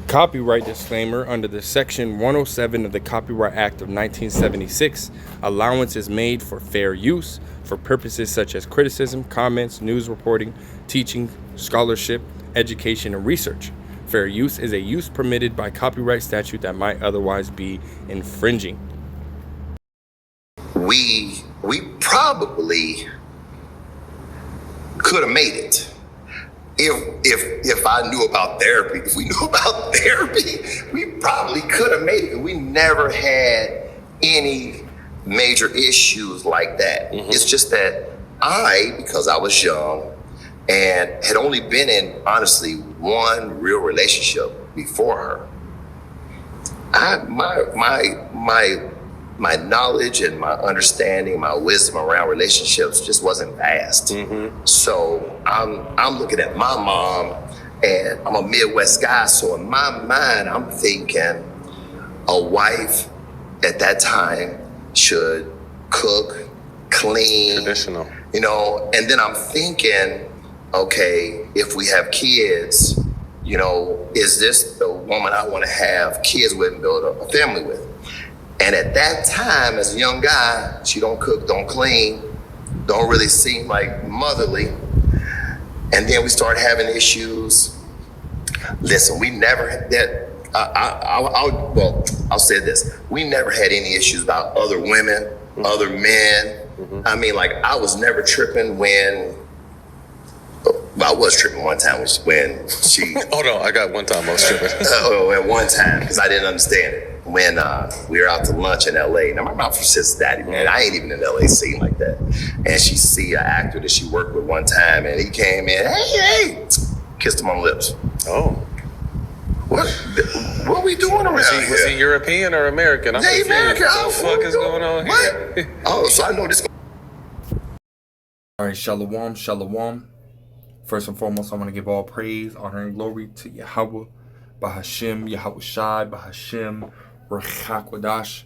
Copyright disclaimer under the Section 107 of the Copyright Act of 1976. Allowance is made for fair use for purposes such as criticism, comments, news reporting, teaching, scholarship, education, and research. Fair use is a use permitted by copyright statute that might otherwise be infringing. We probably could have made it. If I knew about therapy, if we knew about therapy, we probably could have made it. We never had any major issues like that. Mm-hmm. It's just that because I was young and had only been in, honestly, one real relationship before her, my knowledge and my understanding, my wisdom around relationships just wasn't vast. Mm-hmm. So I'm looking at my mom, and I'm a Midwest guy, so in my mind, I'm thinking a wife at that time should cook, clean. Traditional. And then I'm thinking, okay, if we have kids, is this the woman I want to have kids with and build a family with? And at that time, as a young guy, she don't cook, don't clean, don't really seem like motherly. And then we started having issues. Listen, we never had that. I'll say this. We never had any issues about other women, other men. Mm-hmm. I mean, like, I was never tripping when, I was tripping one time when she. Hold on, I got one time I was tripping. At one time, because I didn't understand it. When we were out to lunch in LA. Now, my mom from Cincinnati, man. I ain't even in LA scene like that. And she see an actor that she worked with one time, and he came in, hey, kissed him on the lips. Oh. What we doing around here? Was he European or American? Yeah, American. What the fuck is going on here? Oh, so I know this. All right, shalom. First and foremost, I want to give all praise, honor, and glory to Yahweh, Bahashem, Yahweh Shai, Bahashem, Ruach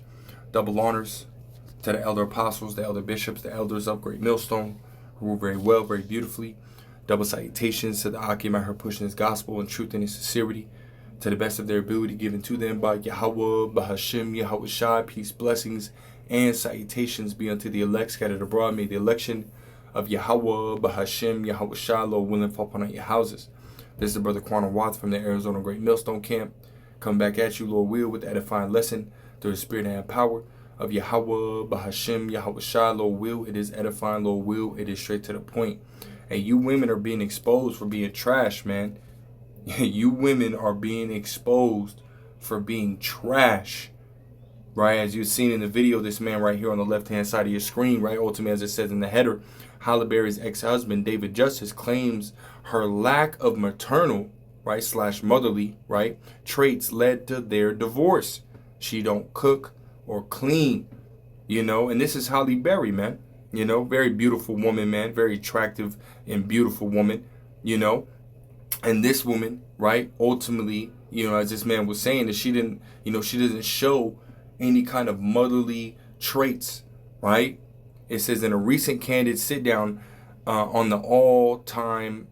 double honors to the elder apostles, the elder bishops, the elders of Great Millstone, who rule very well, very beautifully. Double salutations to the Akim out here pushing his gospel in truth and in sincerity, to the best of their ability given to them by Yahweh, Bahashem, Yahweh Shai. Peace, blessings, and salutations be unto the elect scattered abroad. May the election of Yahweh, Bahashem, Yahweh Shai, Lord willing, fall upon your houses. This is the brother Quanah Watts from the Arizona Great Millstone Camp. Come back at you, Lord will, with the edifying lesson through the spirit and power of Yahweh, Bahashem, Yahweh Shai, Lord will. It is edifying, Lord will. It is straight to the point. And you women are being exposed for being trash, man. You women are being exposed for being trash, right? As you've seen in the video, this man right here on the left-hand side of your screen, right? Ultimately, as it says in the header, Halle Berry's ex-husband, David Justice, claims her lack of maternal, right, / motherly, right, traits led to their divorce. She don't cook or clean, and this is Halle Berry, man, very beautiful woman, man, very attractive and beautiful woman, and this woman, right, ultimately, as this man was saying, that she didn't, she doesn't show any kind of motherly traits, right? It says in a recent candid sit down on the on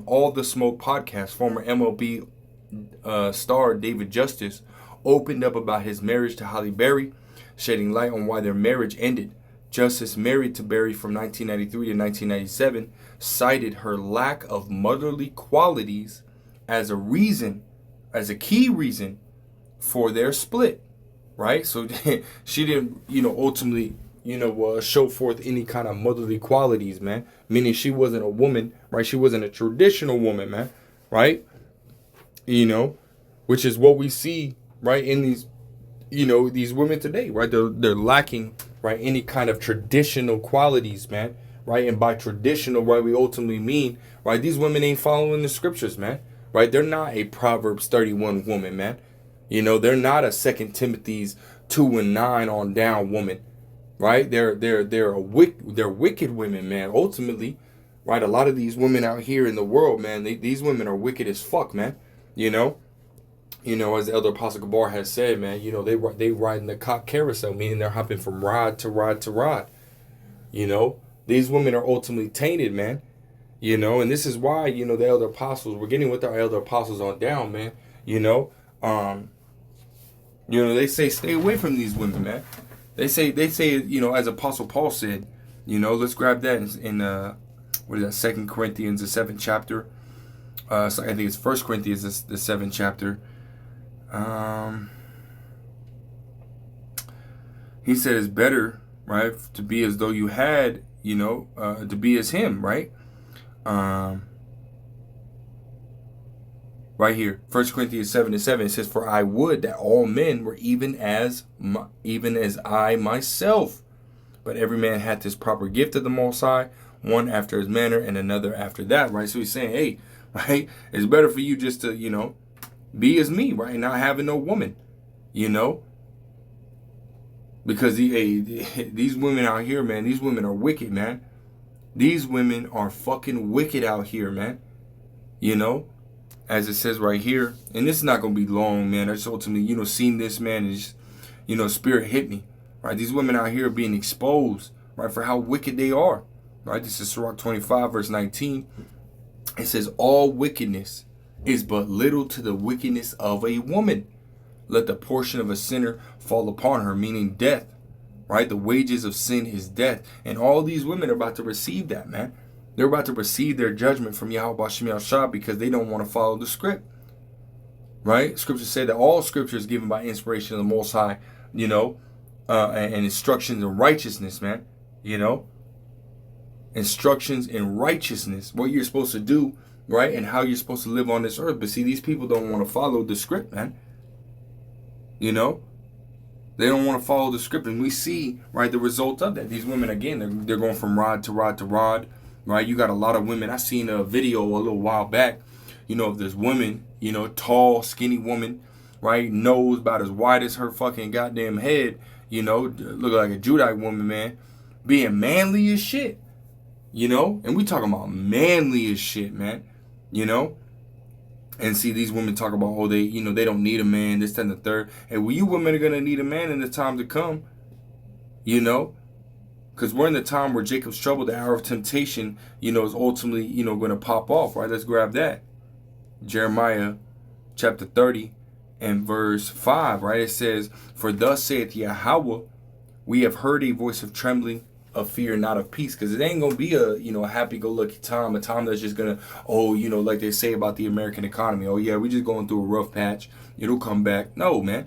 All the Smoke podcast, former MLB star David Justice opened up about his marriage to Halle Berry, shedding light on why their marriage ended. Justice, married to Berry from 1993 to 1997, cited her lack of motherly qualities as a key reason for their split, right? So she didn't, ultimately, show forth any kind of motherly qualities, man. Meaning she wasn't a woman, right? She wasn't a traditional woman, man, right? Which is what we see, right, in these, these women today, right? They're lacking, right, any kind of traditional qualities, man, right? And by traditional, right, we ultimately mean, right, these women ain't following the scriptures, man, right? They're not a Proverbs 31 woman, man. They're not a 2 Timothy's 2:9 on down woman. Right, they're wicked women, man. Ultimately, right, a lot of these women out here in the world, man, these women are wicked as fuck, man. As the elder Apostle Gabar has said, man, they riding the cock carousel, meaning they're hopping from rod to rod to rod. These women are ultimately tainted, man. And this is why, the elder apostles, we're getting with our elder apostles on down, man. You know, they say stay away from these women, man. They say, as Apostle Paul said, let's grab that in what is that? 2 Corinthians, the 7th chapter. So I think it's 1 Corinthians, the 7th chapter. He said it's better, right, to be as though you had, to be as him, right? Right here, 1 Corinthians 7:7, it says, "For I would that all men were even as I myself. But every man hath his proper gift of the Most High, one after his manner, and another after that," right? So he's saying, hey, right, it's better for you just to, be as me, right? Not having no woman, Because these women out here, man, these women are wicked, man. These women are fucking wicked out here, man. As it says right here, and this is not going to be long, man. I just ultimately, seen this, man, and just, spirit hit me, right? These women out here are being exposed, right, for how wicked they are, right? This is Sirach 25, verse 19. It says, "All wickedness is but little to the wickedness of a woman. Let the portion of a sinner fall upon her," meaning death, right? The wages of sin is death. And all these women are about to receive that, man. They're about to receive their judgment from Yahweh Bashim Yahshua because they don't want to follow the script, right? Scripture said that all scripture is given by inspiration of the Most High, and instructions in righteousness, man, instructions in righteousness, what you're supposed to do, right? And how you're supposed to live on this earth. But see, these people don't want to follow the script, man. They don't want to follow the script. And we see, right, the result of that. These women, again, they're going from rod to rod to rod, right? You got a lot of women. I seen a video a little while back, of this woman, tall, skinny woman, right? Nose about as wide as her fucking goddamn head, look like a Judite woman, man. Being manly as shit, And we talking about manly as shit, man, And see, these women talk about, oh, they don't need a man, this, that, and the third. And well, you women are going to need a man in the time to come, Because we're in the time where Jacob's trouble, the hour of temptation, is ultimately, going to pop off, right? Let's grab that. Jeremiah chapter 30 and verse 5, right? It says, "For thus saith Yahweh, we have heard a voice of trembling, of fear, not of peace." Because it ain't going to be a happy-go-lucky time, a time that's just going to, like they say about the American economy. Oh, yeah, we're just going through a rough patch. It'll come back. No, man.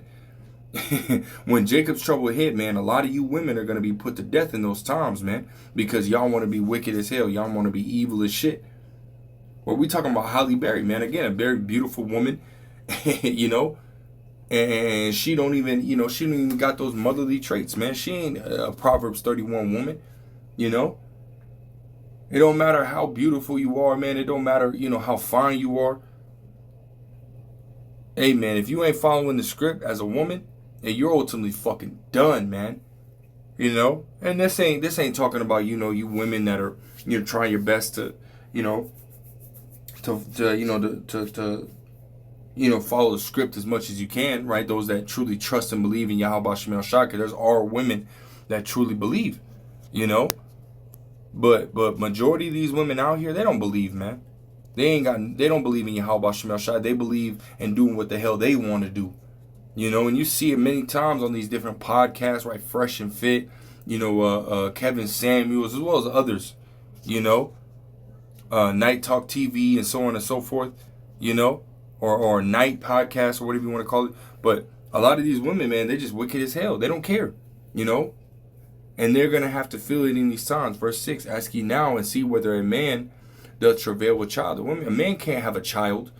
When Jacob's trouble hit, man, a lot of you women are going to be put to death in those times, man, because y'all want to be wicked as hell. Y'all want to be evil as shit. Well, we talking about Halle Berry, man. Again, a very beautiful woman, and she don't even got those motherly traits, man. She ain't a Proverbs 31 woman, It don't matter how beautiful you are, man. It don't matter, how fine you are. Hey, man, if you ain't following the script as a woman, and you're ultimately fucking done, man. And this ain't talking about, you women that are, trying your best to, follow the script as much as you can, right? Those that truly trust and believe in Yahweh Shemel Shaka. There's are women that truly believe, But majority of these women out here, they don't believe, man. They don't believe in Yahweh Shemel Shaka. They believe in doing what the hell they want to do. And you see it many times on these different podcasts, right? Fresh and Fit, Kevin Samuels, as well as others, Night Talk TV and so on and so forth, or Night Podcast or whatever you want to call it. But a lot of these women, man, they're just wicked as hell. They don't care, and they're going to have to feel it in these times. Verse 6, "Ask ye now and see whether a man doth travail with child." A man can't have a child,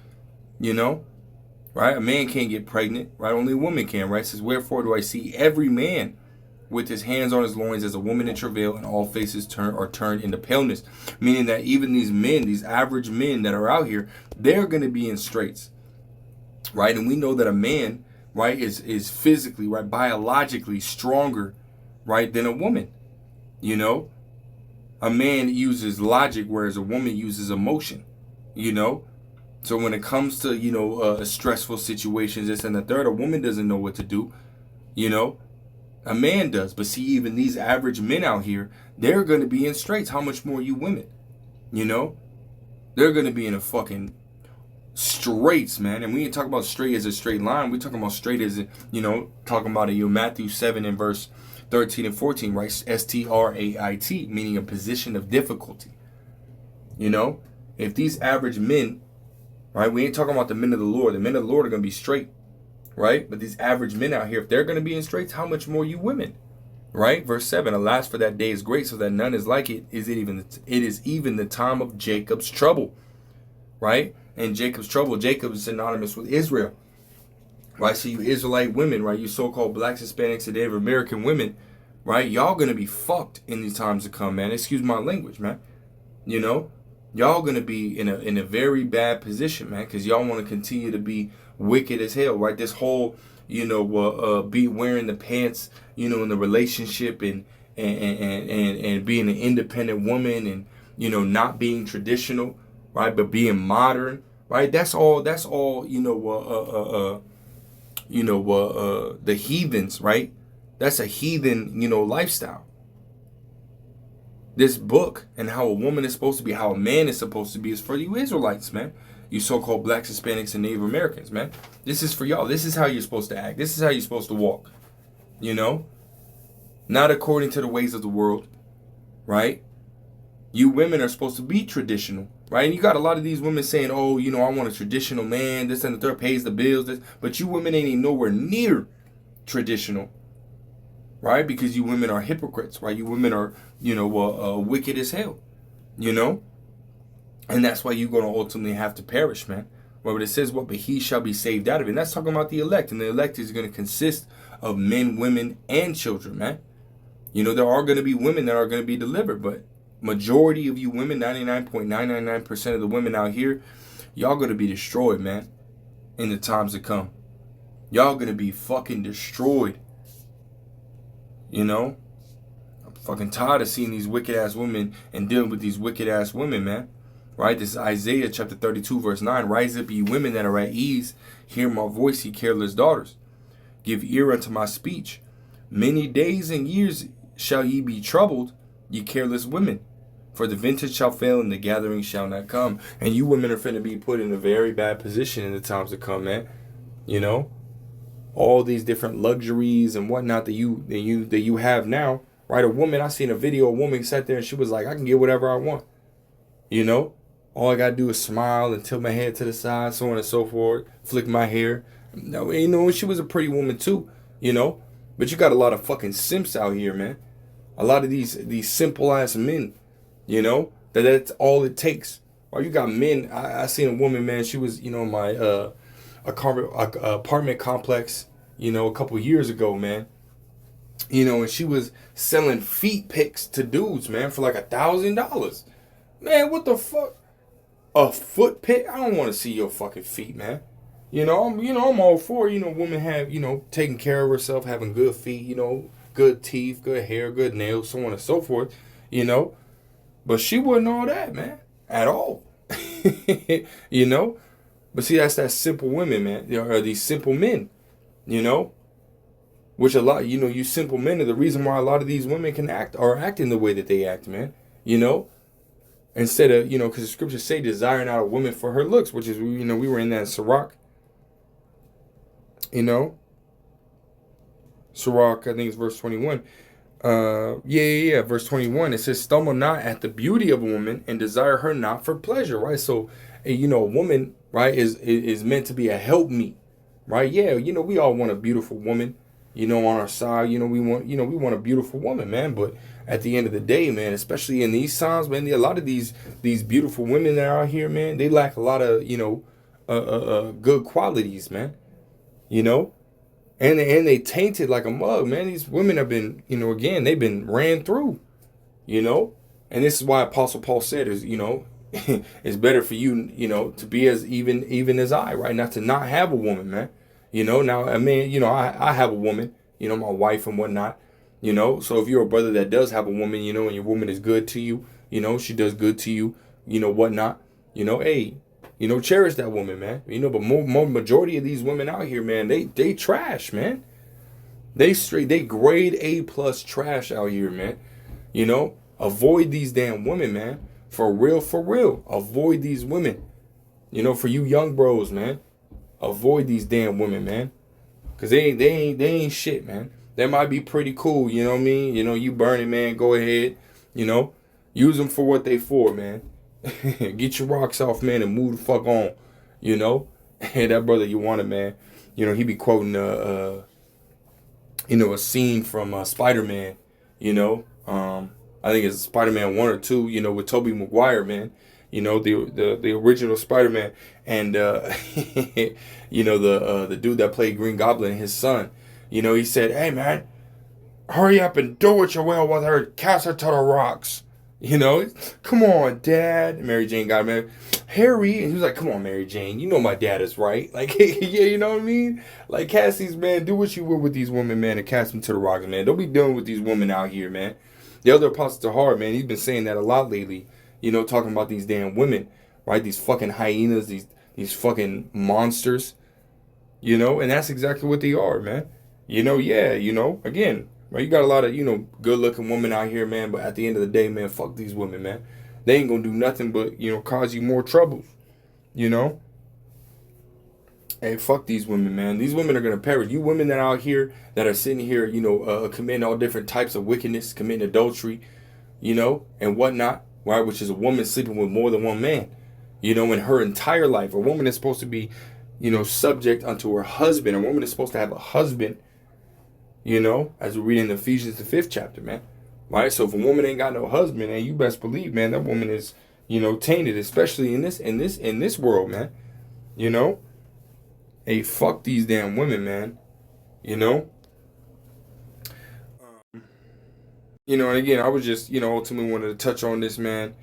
right? A man can't get pregnant, right? Only a woman can, right? It says, "Wherefore do I see every man with his hands on his loins as a woman in travail, and all faces are turned into paleness." Meaning that even these men, these average men that are out here, they're going to be in straits, right? And we know that a man, right, is physically, right, biologically stronger, right, than a woman. A man uses logic, whereas a woman uses emotion, So when it comes to, stressful situations, this and the third, a woman doesn't know what to do, A man does. But see, even these average men out here, they're going to be in straits. How much more you women? They're going to be in a fucking straights, man. And we ain't talking about straight as a straight line. We talking about straight as, talking about Matthew 7 and verse 13 and 14, right? Strait, meaning a position of difficulty. If these average men, right, we ain't talking about the men of the Lord. The men of the Lord are going to be straight, right? But these average men out here, if they're going to be in straights, how much more you women, right? Verse 7, alas, for that day is great, so that none is like it. It is even the time of Jacob's trouble, right? And Jacob's trouble, Jacob is synonymous with Israel, right? So you Israelite women, right? You so-called blacks, Hispanics, and Native American women, right? Y'all going to be fucked in these times to come, man. Excuse my language, man. Y'all going to be in a very bad position, man, because y'all want to continue to be wicked as hell, right? This whole, be wearing the pants, in the relationship and being an independent woman and, not being traditional, right? But being modern, right? That's all, the heathens, right? That's a heathen, lifestyle. This book and how a woman is supposed to be, how a man is supposed to be, is for you Israelites, man. You so-called blacks, Hispanics, and Native Americans, man. This is for y'all. This is how you're supposed to act. This is how you're supposed to walk. Not according to the ways of the world, right? You women are supposed to be traditional, right? And you got a lot of these women saying, oh, I want a traditional man, this and the third, pays the bills, but you women ain't even nowhere near traditional, right? Because you women are hypocrites, right? You women are, wicked as hell, And that's why you're going to ultimately have to perish, man. Well, but it says, but he shall be saved out of it. And that's talking about the elect. And the elect is going to consist of men, women, and children, man. There are going to be women that are going to be delivered, but majority of you women, 99.999% of the women out here, y'all going to be destroyed, man, in the times to come. Y'all going to be fucking destroyed. I'm fucking tired of seeing these wicked ass women and dealing with these wicked ass women, man. Right? This is Isaiah chapter 32, verse 9. Rise up, ye women that are at ease. Hear my voice, ye careless daughters. Give ear unto my speech. Many days and years shall ye be troubled, ye careless women. For the vintage shall fail and the gathering shall not come. And you women are finna be put in a very bad position in the times to come, man. All these different luxuries and whatnot that you have now, right? I seen a video, a woman sat there and she was like, I can get whatever I want. All I gotta do is smile and tilt my head to the side, so on and so forth, flick my hair. She was a pretty woman too, But you got a lot of fucking simps out here, man. A lot of these simple ass men, that's all it takes. Or you got men. I seen a woman, man. She was, my apartment complex, a couple years ago, man. And she was selling feet pics to dudes, man, for like $1,000. Man, what the fuck? A foot pic? I don't want to see your fucking feet, man. I'm all for, women have, taking care of herself, having good feet, good teeth, good hair, good nails, so on and so forth, But she wasn't all that, man, at all. But see, that's that simple women, man. Or these simple men, Which a lot, you simple men are the reason why a lot of these women can are acting the way that they act, man. Instead of, because the scriptures say desiring out a woman for her looks, which is, we were in that Sirach. Sirach, I think it's verse 21. Verse 21. It says, stumble not at the beauty of a woman and desire her not for pleasure, right? So, a woman, right, is meant to be a helpmeet, right? Yeah, we all want a beautiful woman, on our side. We want a beautiful woman, man. But at the end of the day, man, especially in these times, man, a lot of these beautiful women that are out here, man, they lack a lot of, good qualities, man. And they tainted like a mug, man. These women have been, again, they've been ran through, And this is why Apostle Paul said is, it's better for you, to be as even as I, right? Not to not have a woman, man. Now, I mean, I have a woman, my wife and whatnot, So if you're a brother that does have a woman, and your woman is good to you, she does good to you, whatnot, hey, cherish that woman, man. But more majority of these women out here, man, they trash, man. They grade A+ trash out here, man. Avoid these damn women, man. For real. Avoid these women. You know, for you young bros, man, avoid these damn women, man. Cause they ain't shit, man. They might be pretty cool, you know what I mean? You know, you burning, man, go ahead. You know, use them for what they for, man. Get your rocks off, man, and move the fuck on. You know, and that brother you wanted, man. You know, he be quoting a scene from Spider-Man. You know, I think it's Spider-Man 1 or 2. You know, with Tobey Maguire, man. You know, the original Spider-Man, and you know, the dude that played Green Goblin, his son. You know, he said, "Hey, man, hurry up and do what you will with her. Cast her to the rocks." You know, come on, Dad. And Mary Jane got mad. Harry, and he was like, "Come on, Mary Jane. You know my dad is right." Like, yeah, you know what I mean? Like, cast these, man. Do what you will with these women, man, and cast them to the rocks, man. Don't be dealing with these women out here, man. The other Apostle Tahar, man, he's been saying that a lot lately. You know, talking about these damn women, right? These fucking hyenas, these fucking monsters. You know, and that's exactly what they are, man. You know, yeah, you know, again, right, you got a lot of, good looking women out here, man, but at the end of the day, man, fuck these women, man. They ain't gonna do nothing but, cause you more troubles, you know? Hey, fuck these women, man. These women are gonna perish. You women that are out here that are sitting here, committing all different types of wickedness, committing adultery, and whatnot, right? Which is a woman sleeping with more than one man, in her entire life. A woman is supposed to be, subject unto her husband. A woman is supposed to have a husband, as we read in Ephesians the 5th chapter, man. Right? So if a woman ain't got no husband, and you best believe, man, that woman is, tainted, especially in this world, man. You know? Hey, fuck these damn women, man. You know? And again, I was just, ultimately wanted to touch on this, man.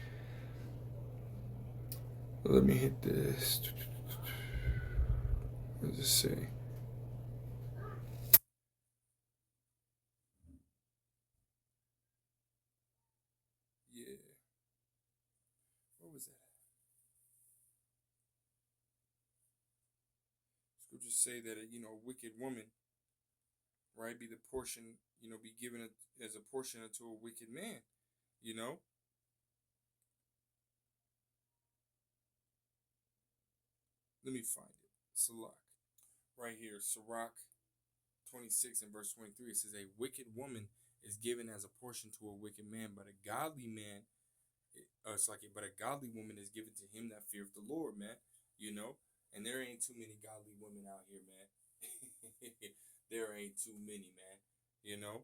Let me hit this. What does it say? Yeah. What was that? Scriptures say that a wicked woman, right, be the portion, be given as a portion unto a wicked man, you know. Let me find it. Sirach, right here, Sirach 26 and verse 23. It says, "A wicked woman is given as a portion to a wicked man, but a godly man, but a godly woman is given to him that feareth the Lord," man. You know, and there ain't too many godly women out here, man. There ain't too many, man. You know,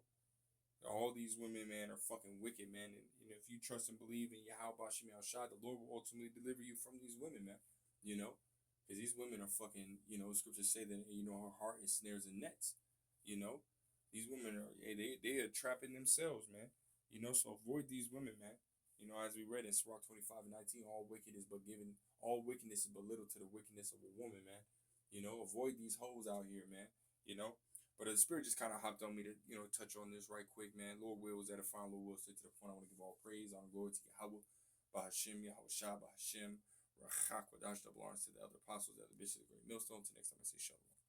all these women, man, are fucking wicked, man. And if you trust and believe in Yahweh Shem Shai, the Lord will ultimately deliver you from these women, man. You know, because these women are fucking. Scriptures say that her heart is snares and nets. You know, these women are they are trapping themselves, man. So avoid these women, man. As we read in Sirach 25:19, all wickedness is but little to the wickedness of a woman, man. Avoid these hoes out here, man. You know. But the Spirit just kind of hopped on me to, touch on this right quick, man. Lord wills at a final. Lord will stay to the point. I want to give all praise, honor, glory to Yahweh, Bahashim, Yahweh Shah, Bahashim, Rachak, Wadash, double honors to the other apostles, the other bishops, the great millstone. Till next time I say shalom.